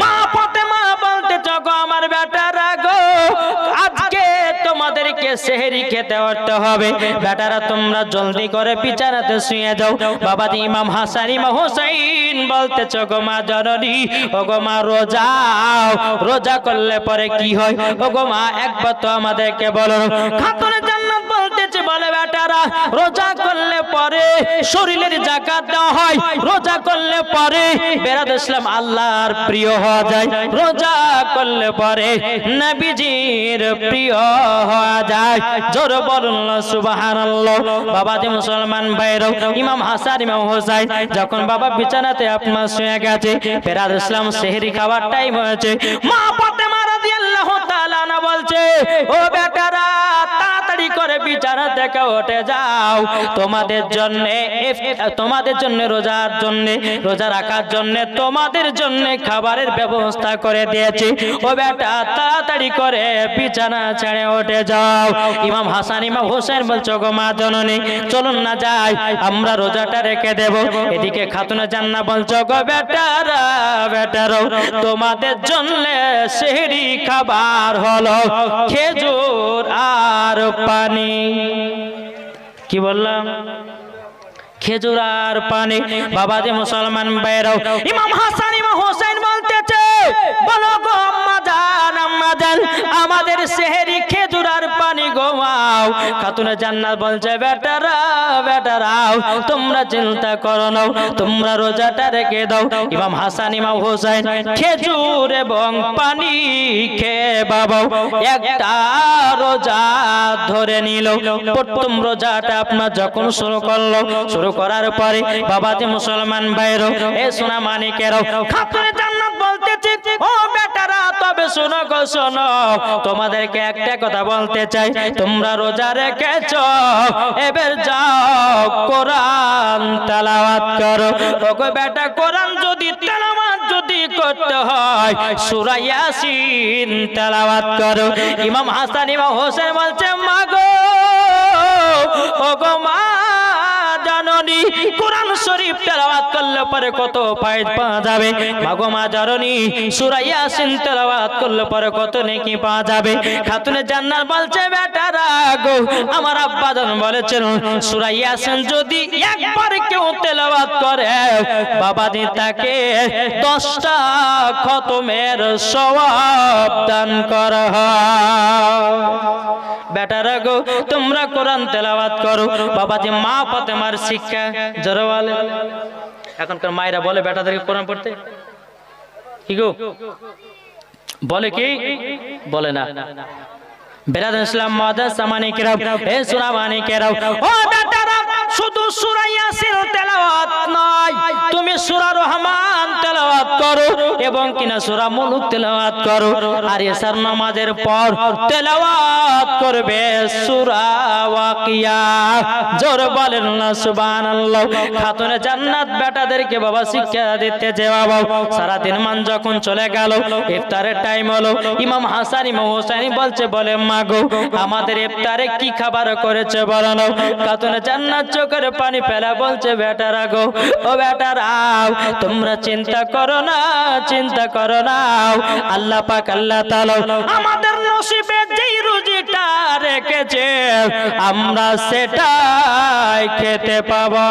মা ফাতেমা বলতে চগো আমার বেটারা গো, আজকে তোমাদেরকে সেহরি খেতে উঠতে হবে, বেটারা তোমরা জলদি করে বিছানাতে শুয়ে যাও। বাবাজি ইমাম হাসান ইমাম হোসেন বলতে চগো মা জননী, ওগো মা রোজা করলে পরে কি হয়? ওগো মা একবার তো আমাদেরকে বলো। খাতুনে জান্নাত বলতেছে বলে বেটারা রোজা করলে পরে শরীরের যাকাত দেওয়া হয়, রোজা করলে পরে বেরাদ ইসলাম আল্লাহর প্রিয় হওয়া যায়, রোজা করলে পরে নবীজির প্রিয় হওয়া যায়। জোর বলুন সুবহানাল্লাহ। বাবাজি মুসলমান ভাইরা, ইমাম হাসান ইমাম হোসেন যখন বাবা বিছানাতে আপনার শুয়ে গেছে, বেরাদ ইসলাম সেহরি খাওয়ার টাইম হয়েছে, মা ফাতেমা রাদিয়াল্লাহু তাআলা না বলছে ও বেটারা তাড়াতাড়ি করে বিছানা থেকে উঠে যাও, তোমাদের জন্য রোজা রাখার জন্য তোমাদের জন্য খাবারের ব্যবস্থা করে দিয়েছি। ও বেটা তাড়াতাড়ি করে বিছানা ছেড়ে উঠে যাও। ইমাম হাসান ইমাম হোসেন বলছো গো মা জননী চলুন না যাই, আমরা রোজাটা রেখে দেব। এদিকে খাতুনে জান্নাত বলছো গো বেটারা তোমাদের জন্য সেহরি খাবার হলো খেজুর আর পানি। কি বললাম? খেজুর আর পানি। বাবাজি মুসলমান ভাইরাও, ইমাম হাসান ইমাম হোসেন বলতেছে বলো গো আম্মা জান আমাদের সেহরি খেজুর আর পানি গোমাও। খাতুনে জান্নাত বলছে বেটারাও তোমরা চিন্তা করো না, তোমরা রোজাটা রেখে দাও। ইমাম হাসান ইমাম হোসেন খেজুর এবং পানি খেয়ে বাবা একটা রোজা ধরে নিল। প্রথম রোজাটা আপনার যখন শুরু করার পরে বাবাজি মুসলমান ভাইরা, এ সোনা মানিকেরাও, খাতুনে জান্নাত বলতেছে ও বেটারা তবে শোনো গো শোনো, তোমাদেরকে একটা কথা বলতে চাই, তোমরা রোজা রেখেছো এবার যাও কোরআন তেলাওয়াত করো। ওগো বেটা কোরআন যদি তেলাওয়াত করতে হয় সূরা ইয়াসিন তেলাওয়াত করো। ইমাম হাসান ইমাম হোসেন বলছে মা গো ওগো মা জাননী কোরআন শরীফ তেলাওয়াত করলে পরে কত ফায়দা পাওয়া যাবে? মাগো মা জাননী সূরা ইয়াসিন তেলাওয়াত করলে পরে কত নেকি পাওয়া যাবে? খাতুনে জান্নাত বলছে বেটারা গো আমার আব্বা জান বলেছেন সূরা ইয়াসিন যদি একবার কেউ তেলাওয়াত করে বাবাজি তাকে 10টা খতমের সওয়াব দান করা হয়। বেটারা গো তোমরা কোরআন তেলাওয়াত করো। বাবাজি মা ফাতেমার শিক্ষা জোরে বলে। এখনকার মায়েরা বলে বেটাদেরকে কোরআন পড়তে, কি গো বলে? কি বলে না? বেরাদ ইসলাম মাদ্রাসা মানিকেরাও, এ সূরা মানিকেরাও, ও বেটারা শুধু সূরা ইয়াসিন তেলাওয়াত নয়, তুমি সূরা রহমান তেলাওয়াত করো এবং কিনা সূরা মুলক তেলাওয়াত করো। আর এশার নামাজের পর তেলাওয়াত করবে সূরা ওয়াকিয়া। জোর বলেন না সুবহানাল্লাহ। খাতুনে জান্নাত বেটাদেরকে বাবা শিক্ষা দিতে যে বাবা সারা দিন মান যখন চলে গেল, ইফতারের টাইম হলো, ইমাম হাসান ইমাম হোসেন বলছে বলে মা গো আমাদের ইফতারে কি খাবার করেছে বলো না? খাতুনে জান্নাত চোখের পানি ফেলা বলছে বেটারা গো ও বেটারাও তোমরা চিন্তা করো না আল্লাহ পাক আল্লাহ তাআলা আমাদের নসিবে যেই রুজিটা রেখেছে আমরা সেটাই খেতে পাবো।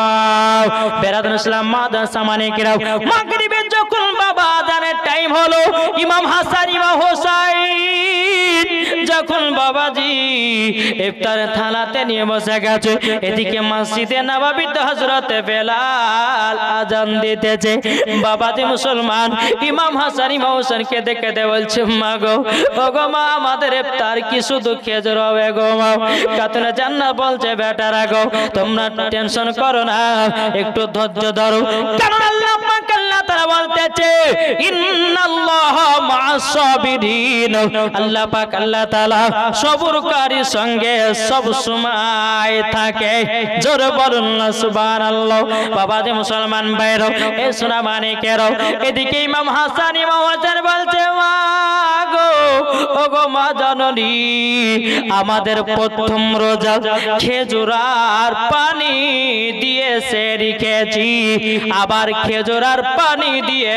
বেরাদুল ইসলাম মাদ্রাসা মানিকেরাও, মাগরিবে যখন বাবা আযানের টাইম হলো, ইমাম হাসান ইমাম হোসেন যখন বাবাজি ইফতারের থালাতে নিয়ে বসে গেছে, এদিকে মসজিদে নববীতে হযরতে বেলাল আযান দিতেছে। বাবাজি মুসলমান ইমাম হাসান ইমাম হোসেনকে দেখে বলছে মা গো ওগো মা আমাদের ইফতার কি শুধু খেজুর হবে গো মা? খাতুনে জান্নাত বলছে বেটারা গো তোমরা টেনশন করো না, একটু ধৈর্য ধরো, কারণ আল্লাহ পাক আল্লাহ তাআলা বলতেছে ইন্নাল্লাহা মা'আস সাবিরিন, আল্লাহ পাক আল্লাহ তাআলা সবরকারীর সঙ্গে সব সময় থাকে। জোরে বলুন না সুবহানাল্লাহ। বাবাজি মুসলমান ভাইরা, এ সোনা মানিকেরাও, এদিকে ইমাম হাসান ইমাম হোসেন বলছে মা গো ওগো মা মা জননী আমাদের প্রথম রোজা খেজুর আর পানি দিয়ে সেহরি খেয়েছি, আবার খেজুর আর পানি দিয়ে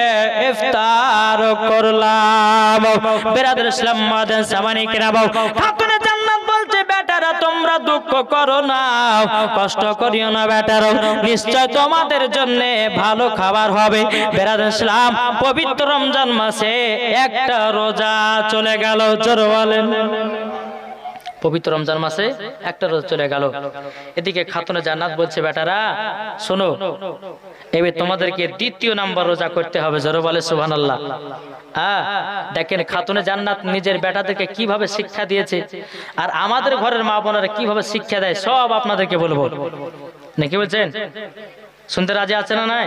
ইফতার করলাম। বিরাদর ইসলাম মাদান সামানিকেরা খাতুনে জান্নাত বলছে বেটারা তোমরা দুঃখ করো না, কষ্ট করিও না বেটারা, নিশ্চয় তোমাদের জন্য ভালো খাবার হবে। বিরাদর ইসলাম পবিত্র রমজান মাসে একটা রোজা চলে গেল, জোরে বলেন। পবিত্র রমজান মাসে একটা রোজা চলে গেল। এদিকে খাতুনে জান্নাত বলছে বেটারা শোনো, এবার তোমাদেরকে দ্বিতীয় নাম্বার রোজা করতে হবে, জোরে বলে সুবহানাল্লাহ। দেখেন খাতুনে জান্নাত নিজের বেটাদেরকে কিভাবে শিক্ষা দিয়েছে, আর আমাদের ঘরের মা বোনেরা কিভাবে শিক্ষা দেয় সব আপনাদেরকে বলবো, নাকি বলছেন? শুনতে রাজি আছে না নাই?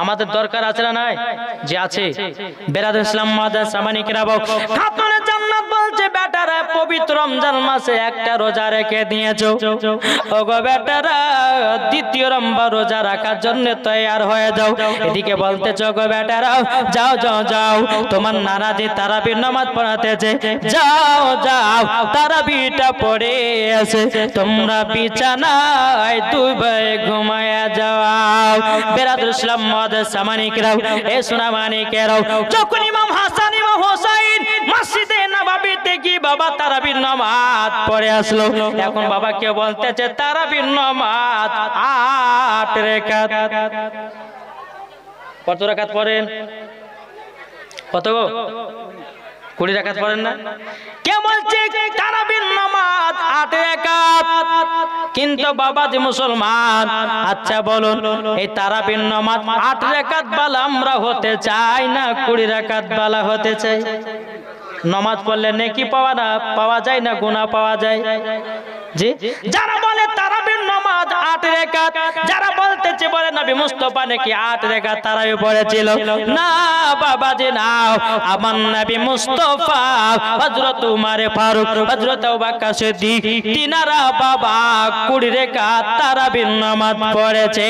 আমাদের দরকার আছে না নাই? যে আছে। বিরাদর ইসলাম মাদার সামানিকেরা খাতুনে জান্নাত বলছে বেটারা পবিত্র রমজান মাসে একটা রোজা রেখে দিয়েছো, ওগো বেটারা দ্বিতীয় নম্বর রোজা রাখার জন্য তৈয়ার হয়ে যাও। এদিকে বলতেছো গো বেটারা যাও যাও যাও, তোমার নানা যে তারাবির নামাজ পড়াতেছে, যাও যাও তারাবিটা পড়ে এসে তোমরা বিছানায় দুই ভাই ঘুমায়া যাও। বিরাদর ইসলাম মাদার সামানিকেরা এ সোনা মানিকেরা, যখন ইমাম হাসান ইমাম হোসেন মসজিদে নববীতে কি বাবা তারাবির নামাজ পড়ে আসলো, এখন বাবা কে বলতেছে তারাবির নামাজ 8 রাকাত। কত রাকাত পড়েন? কত গো? 20 রাকাত পড়েন না? কে বলছে তারাবির নামাজ 8 রাকাত? কিন্তু বাবা যে মুসলমান, আচ্ছা বলুন এই তারাবির নামাজ 8 রাকাত বালা আমরা হতে চাই না 20 রাকাত বালা হতে চাই? নামাজ পড়লে নেকি পাওয়া যায় না গুনাহ পাওয়া যায়? জি, যারা বলে তারাবির নামাজ 8 রাকাত, যারা বলতেছে বলে নবী মুস্তাফা নাকি 8 রাকাত তারাবি পড়েছিল, না বাবা জি না, আমার নবী মুস্তাফা হযরত উমর ফারুক হযরত আবু বকর সিদ্দিক তিনারা বাবা 20 রাকাত তারাবির নামাজ পড়েছে,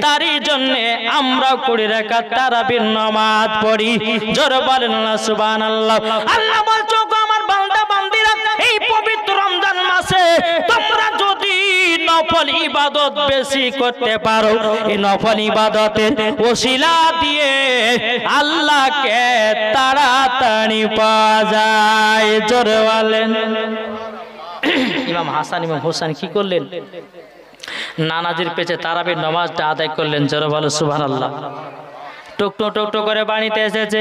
তারই জন্য আমরা 20 রাকাত তারাবির নামাজ পড়ি। জোরে বলেন না সুবহানাল্লাহ। আল্লাহ বলছো গো আমার বান্দা বান্দিরা, এই পবিত্র রমজান মাসে তোমরা যদি নফল ইবাদত বেশি করতে পারো, এই নফল ইবাদতের ওসিলা দিয়ে আল্লাহকে তাড়াতাড়ি পাওয়া যায়। জোরে বলেন। ইমাম হাসান ইমাম হোসেন কি করলেন? নানাজির পেছে তারাবির নামাজটা আদায় করলেন। জোরে বলো সুবহানাল্লাহ। টুকটু টুকটু করে বাড়িতে এসেছে।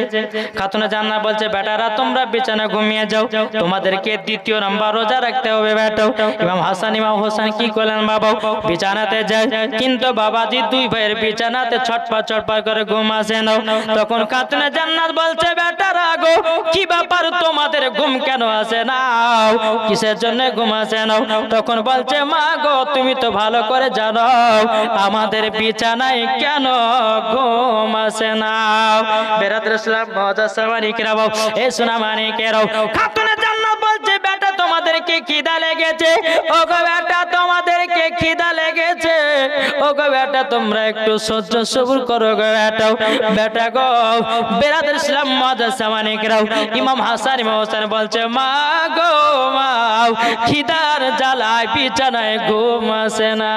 খাতুনে জান্নাত বলছে বেটারা তোমরা বিছানা ঘুমিয়ে যাও, তোমাদেরকে দ্বিতীয় নাম্বার রোজা রাখতে হবে বেটা। ইমাম হাসান ইমাম হোসেন কি করলেন বাবা? বিছানাতে যায়, কিন্তু বাবাজি দুই ভাইয়ের বিছানাতে ছটপট করে ঘুম আসে না। তখন খাতুনে জান্নাত বলছে বেটারা গো কি ব্যাপার তোমাদের ঘুম কেন আসে না, কিসের জন্য ঘুম আসে না? তখন বলছে মা গো তুমি তো ভালো করে জানো আমাদের বিছানায় কেন ঘুম আসে না। বিরাদর ইসলাম মাদার সামানিকেরা এ সোনা মানিকেরা, খাতুনে জান্নাত বলছে বেটা তোমাদেরকে খিদা লেগেছে, ওগো বেটা তোমাদেরকে খিদা লেগেছে, ওগো বেটা তোমরা একটু সহ্য সবুর করো গো বেটা। বেটা গো বিরাদর ইসলাম মাদার সামানিকেরা, ইমাম হাসান ইমাম হোসেন বলছে মা গো মা খিদার জ্বালায় বিছানায় ঘুম আসে না।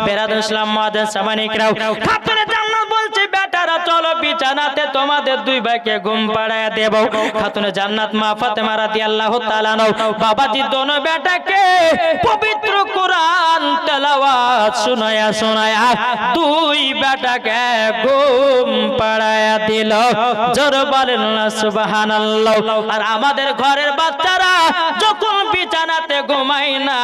বিরাদর ইসলাম মাদার সামানিকেরা, খাতুনে জান্নাত বলছে বেটারা চলো বিছানাতে তোমাদের দুই ভাইকে ঘুম পাড়ায় দেব। খাতুনে জান্নাত মা ফাতেমা রাদিয়াল্লাহু তাআলা বাবাজি দোনো বেটাকে পবিত্র কোরআন তেলাওয়াত শোনায়া শোনায়া দুই বেটাকে ঘুম পাড়ায় দিল। জোরে বলেন না সুবহানাল্লাহ। আর আমাদের ঘরের বাচ্চারা যখন বিছানাতে ঘুমায় না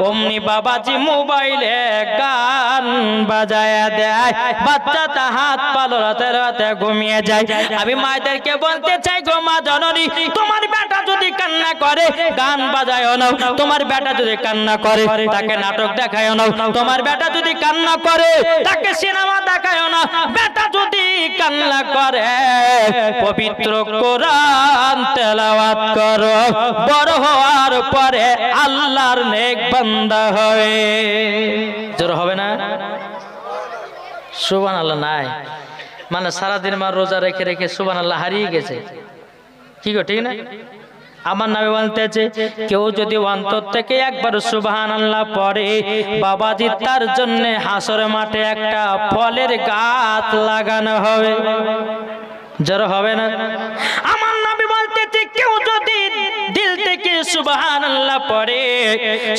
অমনি বাবাজি মোবাইলে গান বাজায়া দেয়, বাচ্চাটা হাত পা লড়াতে ঘুমিয়ে যায়। আমি মায়েদেরকে বলতে চাই গো মা জননী, তোমার বেটা যদি কান্না করে গান বাজায় না, তোমার বেটা যদি কান্না করে তাকে নাটক দেখায় না, তোমার বেটা যদি কান্না করে তাকে সিনেমা দেখায় না, বেটা যদি কান্না করে পবিত্র কোরআন তেলাওয়াত করো, বড় হওয়ার পরে আল্লাহর নেক বান্দা হবে। জোর হবে না সুবহানাল্লাহ? নাই মানে সারাদিন মা রোজা রেখে রেখে সুবহানাল্লাহ হারিয়ে গেছে। কি গো ঠিক না? আমার নবী বলতেছে কেউ যদি অন্তর থেকে একবার সুবহানাল্লাহ পড়ে বাবাজি তার জন্য হাসর মাঠে একটা ফলের গাছ লাগানো হবে। জোর হবে না? আমার নবী বলতেছে কেউ যদি দিল থেকে সুবহানাল্লাহ পড়ে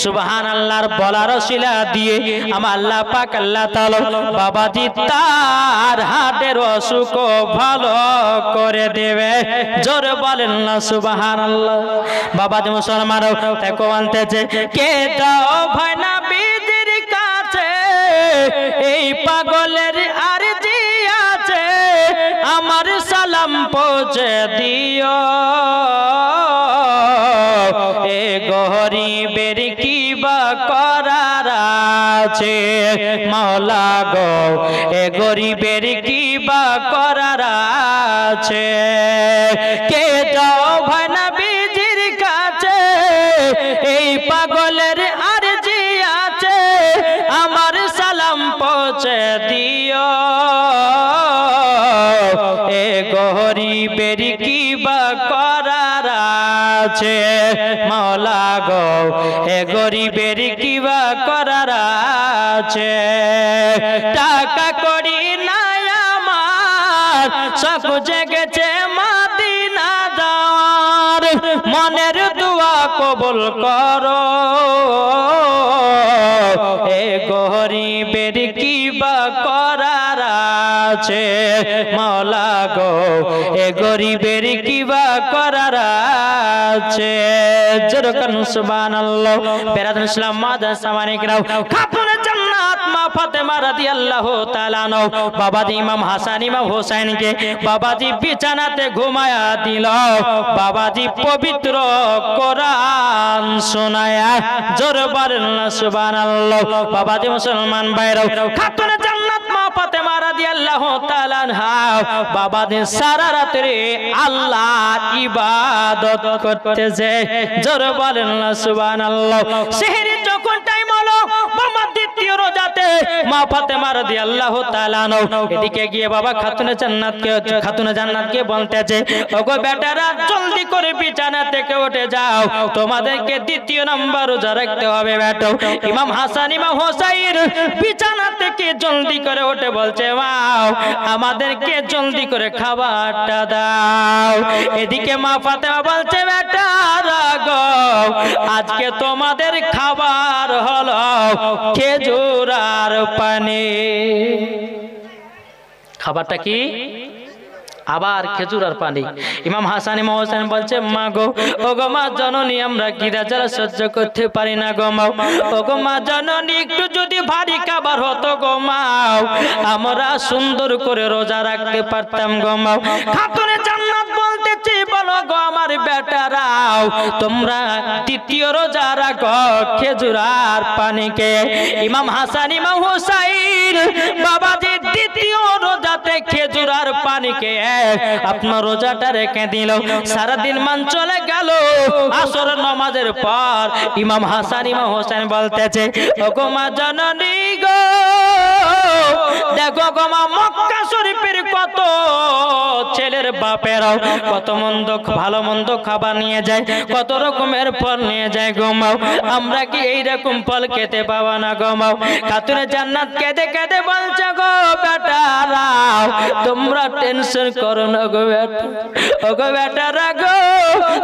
সুবহানাল্লাহর বলার ওসিলা দিয়ে আমার আল্লাহ পাক আল্লাহ তাআলা বাবাজি তার হার্টের অসুখ ভালো করে দেবে। জোর বলেন না সুবহানাল্লাহ। বাবাজি মুসলমানও দেখো আনতেছে কে দাও ভাই নবীজির কাছে এই পাগলের আরজি আছে আমার সালাম পৌঁছে দিও এ গরিবের কি বা করার আছে মাওলা গো এ গরিবের কি বা করার আছে কে যাও ভাই নবীজির কাছে এই পাগলের আরজি আছে আমার সালাম পৌঁছে দিও এ গরিবের কি বা করার আছে মাওলা গো এ গরিবের কি বা করার আছে টাকা করি নাই আমার সব জেগেছে মদিনা যাওয়ার মনের দোয়া কবুল করো এ গরিবের কি বা করার আছে মাওলা গো এ গরিবের কি বা করার আছে। যেরকম সুবহানাল্লাহ বেরাদুল ইসলাম মাদ্রাসা মানিকরাও খাতুনে জান্নাত মা ফাতেমা রাদিয়াল্লাহু তাআলা আনহা বাবাজি ইমাম হাসান ইমাম হোসেনকে বাবাজি বিছানাতে ঘুমায়া দিল বাবাজি পবিত্র কোরআন শোনায়া। জোর বলেন না সুবহানাল্লাহ। বাবাজি মুসলমান ভাইরাও খাতুনে জান্নাত মা ফাতেমা রাদিয়াল্লাহু তাআলা আনহা বাবাজি সারা রাতে আল্লাহর ইবাদত করতেছে। জোর বলেন না সুবহানাল্লাহ। সেহরি যখন টাইম হলো বাবা দ্বিতীয় রোজাতে মা ফাতেমা রাদিয়াল্লাহু তাআলা আনহা এদিকে গিয়ে বাবা খাতুনে জান্নাতকে বলতেছে ওগো বেটারা জলদি করে বিছানা থেকে উঠে যাও তোমাদেরকে দ্বিতীয় নাম্বার রোজা রাখতে হবে বেটা। ইমাম হাসান ইমাম হোসেন বিছানা থেকে জলদি করে উঠে বলছে মা আমাদেরকে জলদি করে খাবারটা দাও। এদিকে মা ফাতেমা বলছে বেটারা গো আজকে তোমাদের খাবার হলো খেজুর আর পানি। খাবারটা কি? আবার খেজুর আর পানি। ইমাম হাসান ইমাম হোসেন বলছে মা গো ও গো মা জননী আমরা গিরা যারা সহ্য করতে পারি না গো মা ও গো মা জননী একটু যদি ভারী খাবার হতো গো মা আমরা সুন্দর করে রোজা রাখতে পারতাম গো মা। খাতুনে জান্নাত বলতেছি বলো গো আমার বেটারাও তোমরা দ্বিতীয় রোজা রাখো খেজুর আর পানিকে। ইমাম হাসান ইমাম হোসেন বাবাজি দ্বিতীয় রোজাতে খেজুর আর পানিকে আপনার রোজাটা রেখে দিল। সারাদিন মান চলে গেল। আসর নামাজের পর ইমাম হাসান ইমাম হোসেন বলতেছে ওগো মা জননী গো দেখো গো মা মক্কা শরীফের কত ছেলের বাপেরাও কত মন্দ ভালো মন্দ খাবার নিয়ে যায় কত রকমের ফল নিয়ে যায় গো মা আমরা কি এইরকম ফল খেতে পাবো না গো মা। খাতুনে জান্নাত কেঁদে কেঁদে বলছে গো বেটারাও তোমরা টেনশন করো না গো বেটা ও গো বেটারা গো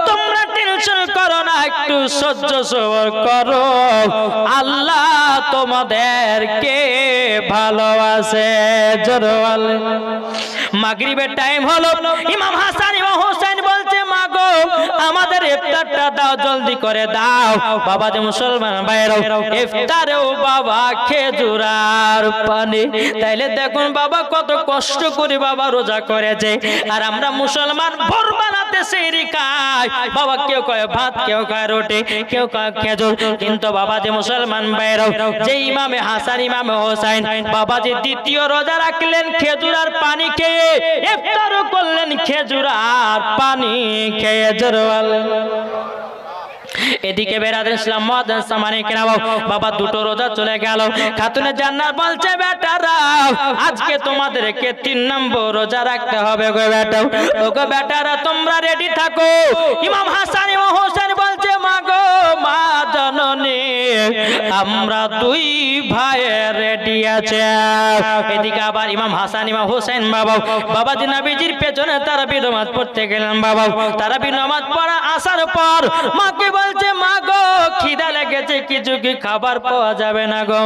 তোমরা টেনশন করো না একটু সহ্য সবর করো আল্লাহ তোমাদেরকে ভালোবাসে। জোরে মাগরিবের টাইম হলো ইমাম হাসান ইমাম হোসেন বলছে মা গো আমাদের ইফতারটা দাও জলদি করে দাও। বাবা যে মুসলমান ভাইরাও ইফতারেও বাবা খেজুর আর পানি। তাইলে দেখুন বাবা কত কষ্ট করে বাবা রোজা করেছে আর আমরা মুসলমান ভোরবেলাতে সেহরি খাই বাবা কেউ কয় ভাত কেউ কয় রুটি কেউ কয় খেজুর। কিন্তু বাবা যে মুসলমান ভাইরাও যে ইমামে হাসান ইমামে হোসেন বাবা যে দ্বিতীয় রোজা রাখলেন খেজুর আর পানি খেয়ে ইফতারও করলেন খেজুর আর পানি খেয়ে। জোরে এদিকে বেরাদের ইসলাম মুআজ্জিন সামানি কেনাও বাবা দুটো রোজা চলে গেল খাতুনে জান্নাত বলছে বেটারা আজকে তোমাদেরকে 3 নম্বর রোজা রাখতে হবে গো বেটা ও গো বেটারা তোমরা রেডি থাকো ইমাম হাসান ইমাম হোসেন বলছে মা গো মা জননী আমরা দুই ভাই রেডি আছে এদিকে আবার ইমাম হাসান ইমাম হোসেন বাবাজি নবীজির পেছনে তারাবি নামাজ পড়তে গেলেন বাবা তারাবি নামাজ পড়া আসার পর মাকে বলছে মা গো খিদা লেগেছে কিছু কি খাবার পাওয়া যাবে না গো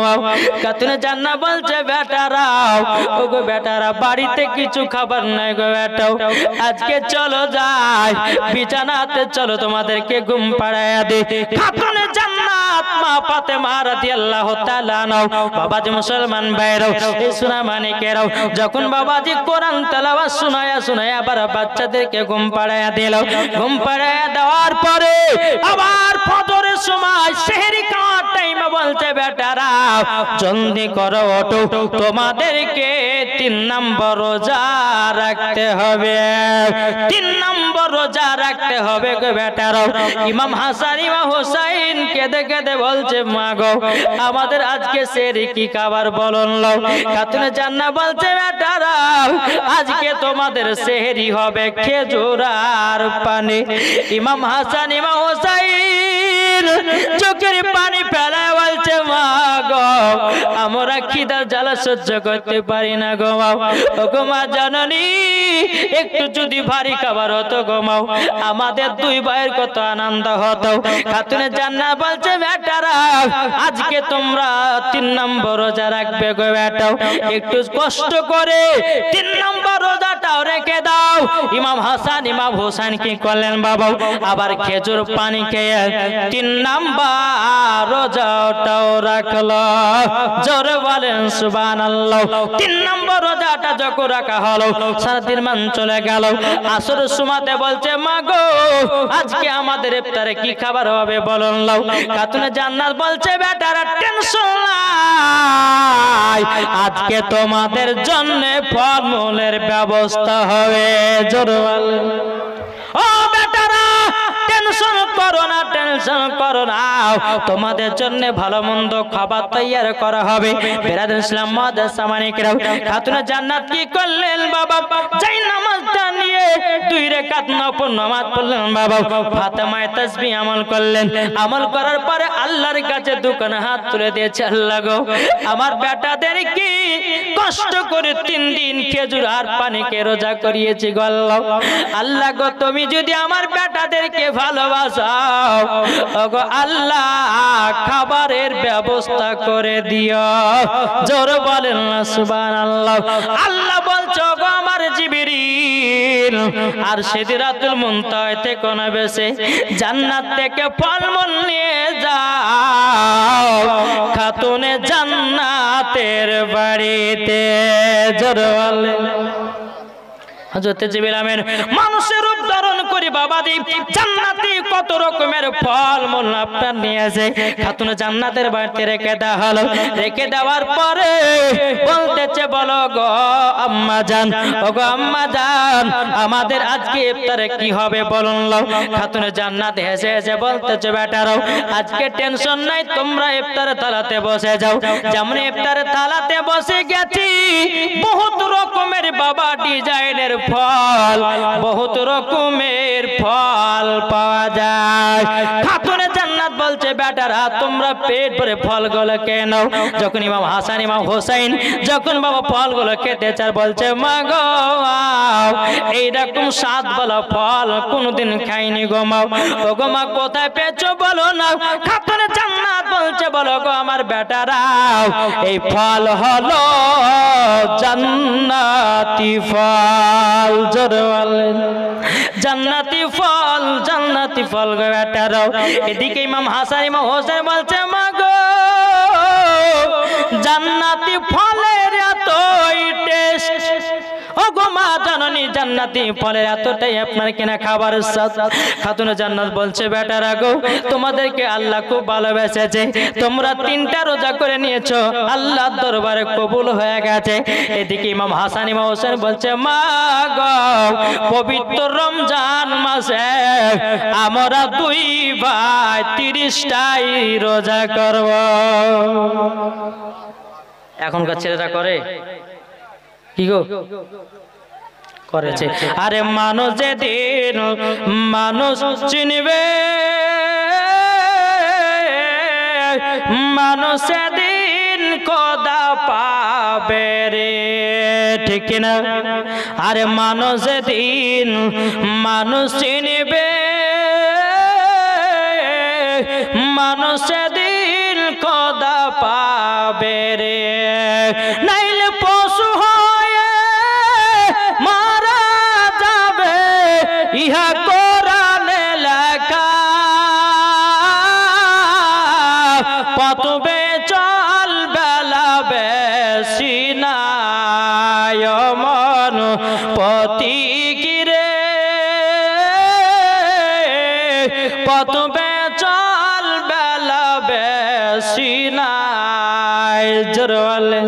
খাতুনে জান্নাত বলছে বেটারা ও গো বেটারা বাড়িতে কিছু খাবার নাই গো বেটা আজকে চলো যাই বিছানাতে চলো তোমাদেরকে ঘুম পাড়ায়া দে খাতুনে জান্নাত মা ফাতেমা রাদিয়াল্লাহু তাআলা নাও বাবাজি মুসলমান ভাইরাও এই সোনা মানিকেরাও যখন বাবাজি কোরআন তেলাওয়াত শোনায়া আবার বাচ্চাদেরকে ঘুম পাড়ায়া দিল ঘুম পাড়ায়া দেওয়ার পরে আবার ফজরের সময় সেহরি খাওয়ার টাইমে বলছে বেটারা জলদি করো ওঠো তোমাদেরকে 3 নম্বর রোজা রাখতে হবে 3 নম্বর রোজা রাখতে হবে গো বেটারা ইমাম হাসান ইমাম হোসেন কেঁদে কেঁদে বলছে মা গো আমাদের আজকে সেহরি কি খাবার বলুন লও খাতুনে জান্নাত বলছে বেটারা আজকে তোমাদের সেহরি হবে খেজুর আর পানি ইমাম হাসান ইমাম হোসেন চোখের পানি ফেলায় বলছে মা গো আমরা খিদার জ্বালা সহ্য করতে পারি না গো মা জননী একটু যদি ভারী খাবার হতো গো আমাদের দুই ভাইয়ের কত আনন্দ হতো খাতুনে জান্নাত বলছে বেটারা আজকে তোমরা 3 নম্বর রোজা রাখবে গো বেটা একটু কষ্ট করে 3 নম্বর রোজাটাও রেখে দাও ইমাম হাসান ইমাম হোসেন কি করলেন বাবা আবার খেজুর পানি খেয়ে 3 নম্বর রোজাটাও রাখলো জোরে বলেন সুবহানাল্লাহ 3 নম্বর রোজাটা যখন রাখা হলো সারা দিন মান চলে গেল আসরের সময়তে বলছে মা গো আজকে আমাদের ইফতারে কি খাবার হবে বলুন লও খাতুনে জান্নাত বলছে বেটারা টেনশন নাই আজকে তোমাদের জন্য ফলমূলের ব্যবস্থা হবে জোরে বলেন ও বেটারা টেনশন করো না তোমাদের জন্য ভালো মন্দ খাবার তৈয়ার করা হবে বেরাদের ইসলাম মুআজ্জিন সামানিকেরাও খাতুনে জান্নাত কি করলেন বাবা যাই নামাজটা নিয়ে 2 রাকাত নফল নামাজ পড়লেন বাবা ফাতেমায়ে তাসবিহ আমল করলেন আমল করার পরে আল্লাহর কাছে দুখানা হাত তুলে দিয়েছে আল্লাহ গো আমার বেটাদের কি কষ্ট করে 3 দিন খেজুর আর পানিকে রোজা করিয়েছি গো আল্লাহ গো তুমি যদি আমার বেটাদেরকে ভালোবাসাও ওগো আল্লাহ খাবারের ব্যবস্থা করে দিও জোরে বলেন না সুবহানাল্লাহ আল্লাহ বলছো গো আমার জিবরিল আর সিদরাতুল মুনতাহাতে কোন বেশে জান্নাত থেকে ফলমূল নিয়ে যাও খাতুনে জান্নাতের বাড়িতে জোরে বলেন হযরত জিবরিল আমিন মানুষের রূপ ধারণ করে বাবাজি জান্নাতি কত রকমের ফলমূল আপনার নিয়ে আসে খাতুনে জান্নাতের বাড়িতে রেখে দেওয়া হলো রেখে দেওয়ার পরে বলতেছে বলো গো আম্মা জান ও গো আম্মা জান আমাদের আজকে ইফতারে কি হবে বলুন লও খাতুনে জান্নাত হেসে হেসে বলতেছে বেটারাও আজকে টেনশন নাই তোমরা ইফতারে থালাতে বসে যাও যেমন ইফতারে থালাতে বসে গেছি বহুত রকমের বাবা ডিজাইনের ফল বহুত রকমের ফল পাওয়া যায় খাতুনে জান্নাত বলছে বেটারা তোমরা পেট ভরে ফলগুলো খেয়ে নাও যখন ইমাম হাসান ইমাম হোসেন যখন বাবা ফলগুলো খেতে চার বলছে মা গো এইরকম স্বাদ বলা ফল কোনদিন খাইনি গো মা ও গো মা কোথায় পেয়েছো বলো না খাতুনে জান্নাত বলছে বলো গো আমার বেটারা এই ফল হলো জান্নাতি ফল জোরে বলেন জান্নাতি ফল গো বেটারাও এদিকে ইমাম হাসান ইমাম হোসেন বলছে মা গো জান্নাতি ফলের এতই টেস্ট ও ওগো মা জননী জান্নাতি ফলের এতটাই আপনার কিনা খাবারের স্বাদ। খাতুনে জান্নাত বলছে বেটারা গো তোমাদেরকে আল্লাহ খুব ভালোবেসেছে, তোমরা 3টা রোজা করে নিয়েছো, আল্লাহর দরবারে কবুল হয়ে গেছে। এদিকে ইমাম হাসান ইমাম হোসেন বলছে মা গো পবিত্র রমজান মাসে আমরা 2 ভাই 30টাই রোজা করব। এখনকার ছেলেরা করে কি গো? করেছে। আরে মানুষ যেদিন মানুষ চিনবে, মানুষ সেদিন খোদা পাবে রে, ঠিক না? আরে মানুষ যেদিন মানুষ চিনবে, মানুষ সেদিন খোদা পাবে রে, নাইলে পশু হয়ে মারা যাবে, ইহা কোরআনে লেখা। পতবে চল বেলা বেশি নাই মন পতি গিরে, পতবে চল বেলা বেশি নাই। জোর বলে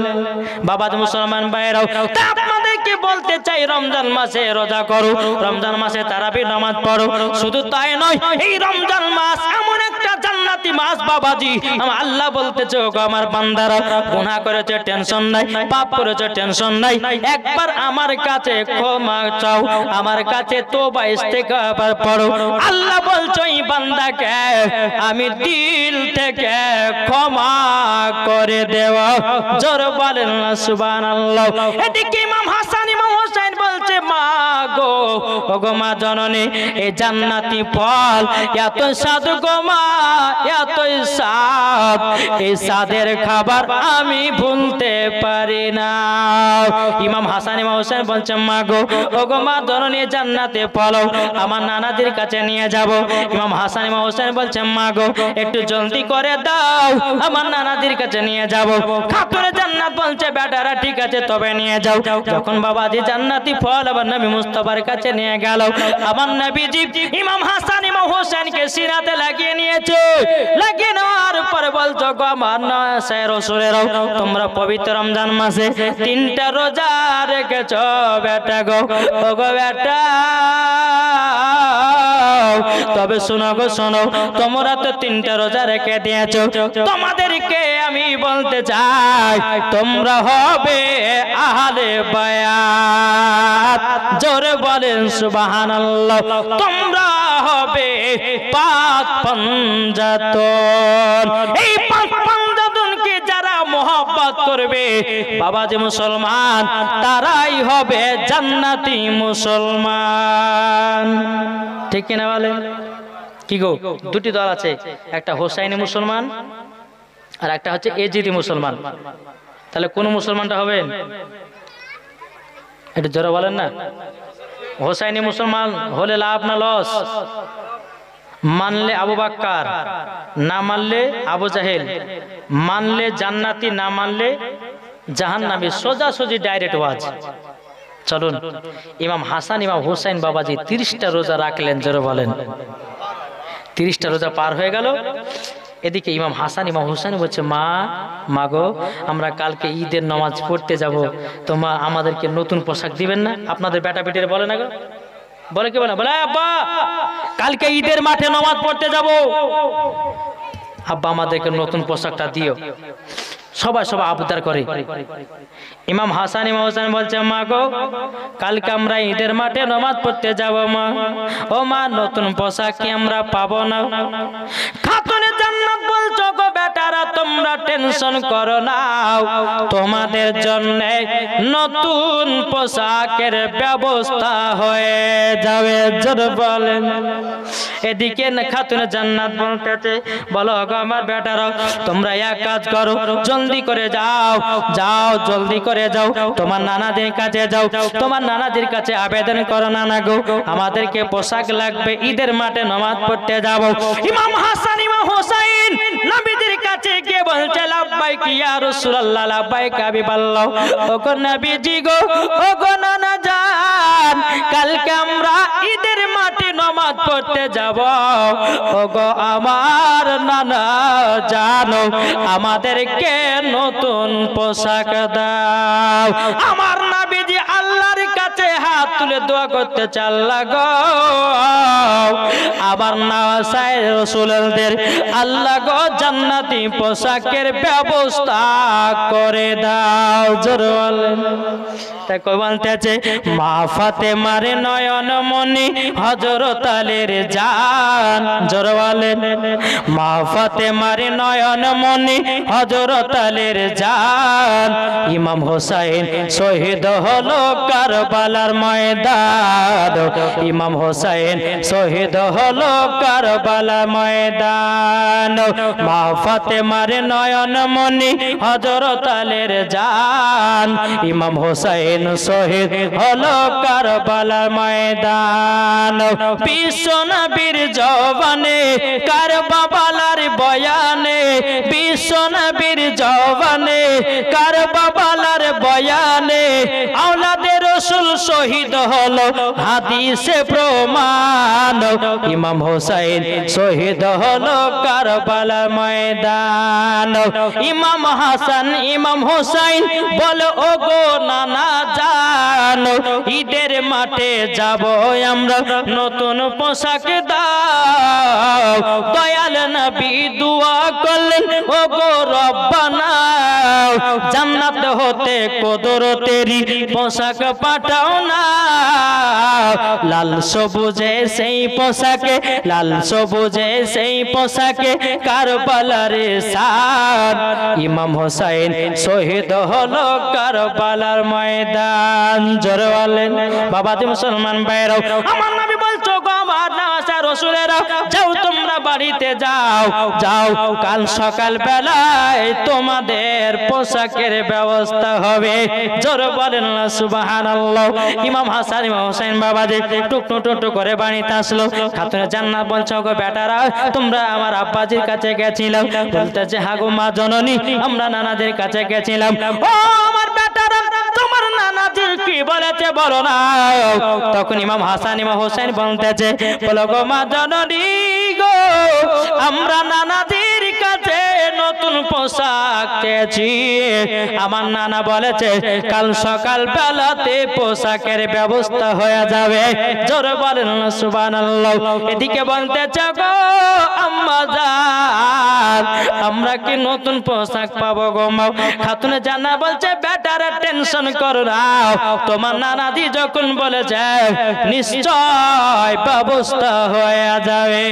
বাবা মুসলমান ভাইরাও আপনাদেরকে বলতে চাই রমজান মাসে রোজা করো, রমজান মাসে তারাবি নামাজ পড়ো। শুধু তাই নয়, এই রমজান মাস এমন একটা জান্নাতি মাস বাবাজি, আমার আল্লাহ বলতেছে ওগো আমার বান্দারা গুনাহ করেছে টেনশন নাই, পাপ করেছে টেনশন নাই, একবার আমার কাছে ক্ষমা চাও, আমার কাছে তওবা ইস্তেগফার পড়ো। আল্লাহ বলছে এই বান্দাকে আমি দিল থেকে ক্ষমা করে দেব। জোর বলেন না সুবহানাল্লাহ। এদিকে ইমাম হাসান ইমাম হোসেন বলছে মা গো ওগো মা জননী এই জান্নাতি ফল এত স্বাদ গো মা, এতই স্বাদ, এই স্বাদের খাবার আমি ভুলতে পারি না। ইমাম হাসান ইমাম হোসেন বলছে মা গো ওগো মা জননী জান্নাতে ফল আমার নানাদের কাছে নিয়ে যাব। ইমাম হাসান ইমাম হোসেন বলছে মা গো একটু জলদি করে দাও, আমার নানাদের কাছে নিয়ে যাব। খাতুনে জান্নাত বলছে বেটারা ঠিক আছে তবে নিয়ে যাও। যখন বাবাজি জান্নাতি ফল আবার নবী মুস্তাফার কাছে নিয়ে গেল, আমার নবীজি ইমাম হাসান ইমাম হোসেনকে সিনাতে লাগিয়ে নিয়েছে। লাগিয়ে নেওয়ার পরে বলছো গো আমার নয় রাসূলেরাও তোমরা পবিত্র রমজান মাসে 3টা রোজা রেখেছো বেটা গো, ওগো বেটা তবে শোনো গো শোনো, তোমরা তো 3টা রোজা রেখে দিয়েছো, তোমাদেরকে আমি বলতে চাই তোমরা হবে আহলে বায়াত। জোরে বলেন সুবহানাল্লাহ। তোমরা হবে পাক পাঞ্জাতন। এই পাক পাঞ্জাতনকে যারা মোহাব্বত করবে বাবাজি মুসলমান, তারাই হবে জান্নাতি মুসলমান। ঠিক কিনা বলেন? কি গো 2টি দল আছে, একটা হোসাইনি মুসলমান আর একটা হচ্ছে এজিদি মুসলমান। তাহলে কোন মুসলমানটা হবেন? একটু জোরে বলেন না। হোসাইনি মুসলমান হলে লাভ না লস? মানলে আবু বাক্কার, না মানলে আবু জাহেল, মানলে জান্নাতি, না মানলে জাহান্নামী, সোজাসুজি ডাইরেক্ট ওয়াজ। চলুন ইমাম হাসান ইমাম হোসেন বাবাজি 30টা রোজা রাখলেন। জোরে বলেন 30টা রোজা পার হয়ে গেল। এদিকে ইমাম হাসান ইমাম হোসেন বলছে মা মাগো আমরা কালকে ঈদের নামাজ পড়তে যাব, তোমরা আমাদেরকে নতুন পোশাক দিবেন না? আপনাদের বেটা বেটিরা বলে না গো, বলে কি বলে? বলে আব্বা কালকে ঈদের মাঠে নামাজ পড়তে যাব, আব্বা আমাদেরকে নতুন পোশাকটা দিও। সবাই সবাই আবদার করে। ইমাম হাসান ইমাম হোসেন বলছে মা গো কালকে আমরা ঈদের মাঠে নামাজ পড়তে যাব মা, ও মা নতুন পোশাক কি আমরা পাবো না? খাতুনে জান্নাত বলছো গো বেটারা তোমরা টেনশন করো না, তোমাদের জন্য নতুন পোশাকের ব্যবস্থা হয়ে যাবে। জোরে বলেন। এদিকে খাতুনে জান্নাত বলতেছে বলো গো আমার বেটারা তোমরা এক কাজ করো, জলদি করে যাও, যাও জলদি করে যাও, তোমার নানাদের কাছে যাও, তোমার নানাদের কাছে আবেদন করো নানা গো আমাদেরকে পোশাক লাগবে, ঈদের মাঠে নামাজ পড়তে যাব। ইমাম হাসান ইমাম হোসেন নবীদের কাছে গিয়ে বলছে লাব্বাইক ইয়া রাসূলুল্লাহ, লাব্বাইক হাবিবাল্লাহ। ওগো নবীজি গো, ওগো নানা কালকে আমরা ঈদের মাঠে নামাজ পড়তে যাব। ওগো আমার নানা জানো আমাদেরকে নতুন পোশাক দাও। আমার নবীজি আল্লাহর কাছে হাত তুলে দোয়া করতে চাল্লা গো আবার নাসায় রাসূলদের আল্লাহ গো জান্নাতি পোশাকের ব্যবস্থা করে দাও। জোরে বলেন। তাই কই বলতেছে মা ফাতেমার নয়ন মনি হযরত আলীর জান। জোরে বলেন। মা ফাতেমার নয়ন মনি হযরত আলীর জান। ইমাম হোসেন শহীদ হলো কারবালার ময়দান। ইমাম হোসেন শহীদ হলো কারবালার ময়দান। মা ফাতেমার নয়ন মনি হযরত আলীর জান। ইমাম হোসেন শহীদ হলো কারবালার ময়দান। বিশ্ব নবীর জওয়ানে কারবালার বয়ানে, বিশ্ব নবীর জওয়ানে কারবালার বয়ানে আওলাদে রাসূল শহীদ হলো হাদিসে প্রমাণ। ইমাম হোসেন শহীদ হলো কারবালার ময়দান। ইমাম হাসান ইমাম হোসেন বলো ওগো নানা জান ঈদের মাঠে যাব আমরা নতুন পোশাক দাও। দয়াল নবী দোয়া করলেন ওগো রব্বানা জান্নাত হতে কুদরতেরি পোশাক পাঠাও না। লাল সবুজে সেই পোশাকে, লাল সবুজে সেই পোশাকে কারবালার শান। ইমাম হোসেন শহীদ হলো কারবালার ময়দান। জোরে বলেন। বাবাজি মুসলমান ভাইরাও আমার নবী বলছো গো আমার নাসা রাসূলেরা যাও তোমরা বাড়িতে যাও, যাও কাল সকাল বেলায় তোমাদের পোশাকের ব্যবস্থা হবে। জোরে বলেন না সুবহানাল্লাহ। ইমাম হাসান ইমাম হোসেন বাবাজি টুকটু টুকটু করে বাড়িতে আসলো। খাতুনে জান্নাত বলছো গো বেটারা তোমরা আমার আব্বাজির কাছে গেছিলাম। বলতেছে হ্যাঁ গো মা জননী আমরা নানাদের কাছে গেছিলাম। ও আমার বেটারা তোমার নানাজির কি বলেছে বলো না। তখন ইমাম হাসান ইমাম হোসেন বলতেছে বলো গো মা জননী গো আমরা নানাজির কাছে নতুন পোশাক চেয়েছি। আমার নানা বলেছে কাল সকাল বেলাতে পোশাকের ব্যবস্থা হয়ে যাবে। জোরে বলেন না সুবহানাল্লাহ। এদিকে বলতেছে গো আম্মা জান আমরা কি নতুন পোশাক পাবো গো মা। খাতুনে জান্নাত বলছে বেটারা টেনশন করো না তোমার নানাজি যখন বলেছে নিশ্চয় ব্যবস্থা হয়ে যাবে।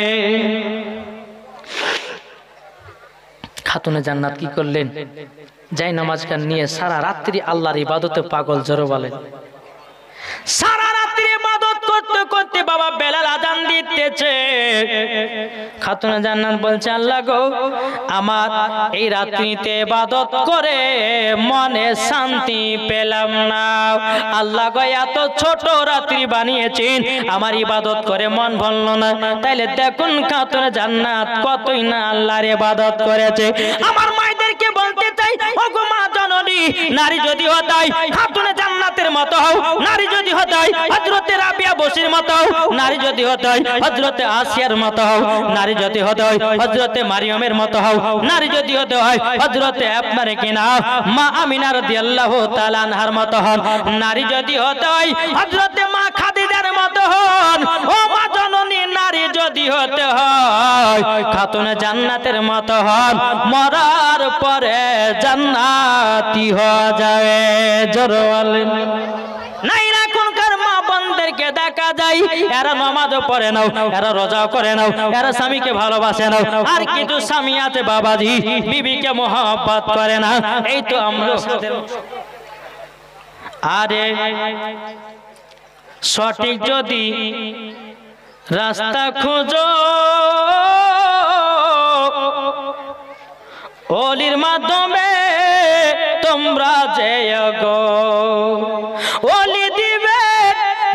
খাতুনে জান্নাত কি করলেন যাই নামাজ গান নিয়ে সারা রাত্রি আল্লাহর ইবাদতে পাগল। জোরে বলেন। সারা রাত্রি ইবাদত করতে করতে বাবা বেলাল আযান দিতেছে। খাতুনে জান্নাত বলছে আল্লাহ গো আমার এই রাত্রিতে ইবাদত করে মনে শান্তি পেলাম না। আল্লাহ গো এত ছোট রাত্রি বানিয়েছেন আমার ইবাদত করে মন ভরল না। তাইলে দেখুন খাতুনে জান্নাত কতই না আল্লাহর ইবাদত করেছে। আমার মায়েদেরকে বলতে চাই ওগো মা জননী নারী যদি হতাই খাতুনে জান্নাতের মতো হও, নারী যদি হতাই হযরতে রাবিয়া বসির মতো হও, নারী যদি হতাই হযরতে আসিয়ার মতো হও, নারী যদি হতাই হযরতে মারিয়মের মতো হও, নারী যদি হতে হয় হযরতে আপনারে কিনা মা আমিনা রাদিয়াল্লাহু তাআলা আনহার মতো হন, নারী যদি হতে হয় হযরতে মা খাদিজার মতো হন। ও মা জননী নারী যদি হতে হয় খাতুনে জান্নাতের মতো হন, মরার পরে জান্নাতি হয়ে যাবে। জোরে বলেন। নাই এখনকার মা বোনদেরকে দেখা যায় এরা নামাজও পড়ে নাও, এরা রোজাও করে নাও, এরা স্বামীকে ভালোবাসে নাও। আর কিছু স্বামী আছে বাবাজি বিবিকে মহব্বত করে না। এই তো আমরা আরে সঠিক যদি রাস্তা খোঁজো ওলির মাধ্যমে তোমরা যেও গো, ওলি দিবে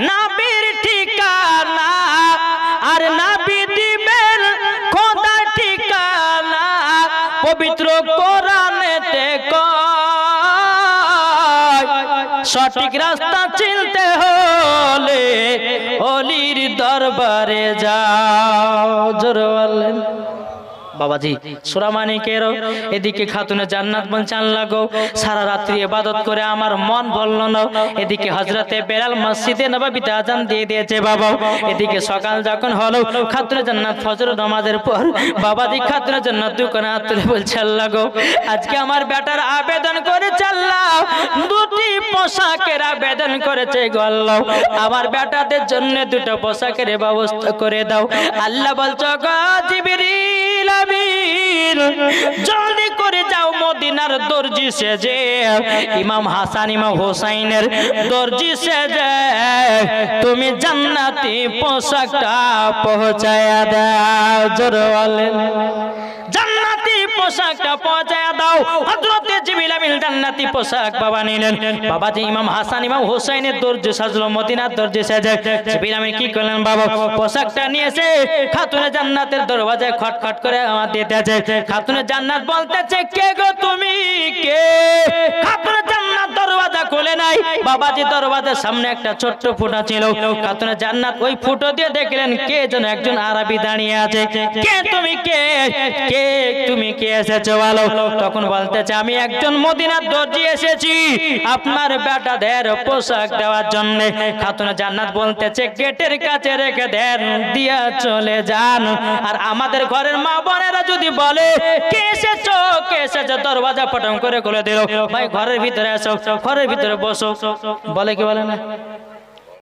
নবীর ঠিকানা আর নবী দিবেন খোদার ঠিকানা। পবিত্র কোরআনেতে কয় সঠিক রাস্তা চিনতে হলে অলির দরবারে যাও। জোরে বললেন বাবাজি। সূরা মানিকের এদিকে খাতুনে জান্নাত বলছেন, আল্লাহ গো সারা রাত্রি ইবাদত করে আমার মন বলল না। এদিকে হযরতে বেলাল মসজিদে নববীতে আযান দিয়ে দিয়েছে বাবা। এদিকে সকাল যখন হলো খাতুনে জান্নাত ফজর নামাজের পর বাবাজি খাতুনে জান্নাত দোকানে হাত তুলে বলছে, আল্লাহ গো আজকে আমার বেটার আবেদন করেছে আল্লাহ, দুটি পোশাকের আবেদন করেছে গো আল্লাহ, আমার বেটাদের জন্য দুটো পোশাকের ব্যবস্থা করে দাও। আল্লাহ বলছো গো জিবরিল জলদি করে যাও মদিনার দর্জি সেজে ইমাম হাসান ইমাম হোসাইনের দর্জি সেজে তুমি জান্নাতি পোশাকটা পৌঁছায়া দাও। জোরে বলেন জান্নাতি পোশাকটা পৌঁছায়া দাও। হযরতে জিবরিল আমিন জান্নাতি পোশাক বাবা নিলেন। বাবাজি ইমাম হাসান ইমাম হোসাইনের দর্জি সাজলো মদিনার দর্জি সেজে। জিবরিল আমিন কি করলেন বাবা, পোশাকটা নিয়েছে খাতুনে জান্নাতের দরওয়াজায় খটখট করে আমার দিতেছে। খাতুনে জান্নাত বলতেছে, কে গো তুমি কে? খাতুনে জান্নাত দরওয়াজা খুলে নাই বাবাজি। দরওয়াজার সামনে একটা ছোট্ট ফুটা ছিল। খাতুনে জান্নাত ওই ফুটো দিয়ে দেখলেন কে যেন একজন আরবি দাঁড়িয়ে আছে। কে তুমি কে? কে তুমি কে এসেছো বলো? তখন বলতেছে, আমি একজন মদিনার দর্জি এসেছি আপনার বেটাদের পোশাক দেওয়ার জন্য। খাতুনে জান্নাত বলতেছে, গেটের কাছে রেখে দেন, দিয়া চলে যান। আর আমাদের ঘরের মা বোনেরা যদি বলে কে এসেছো কে এসেছো, দরওয়াজা পটং করে খুলে দিল, ভাই ঘরের ভিতরে এসো, ঘরের ভিতরে বসো, বলে কি বলে না?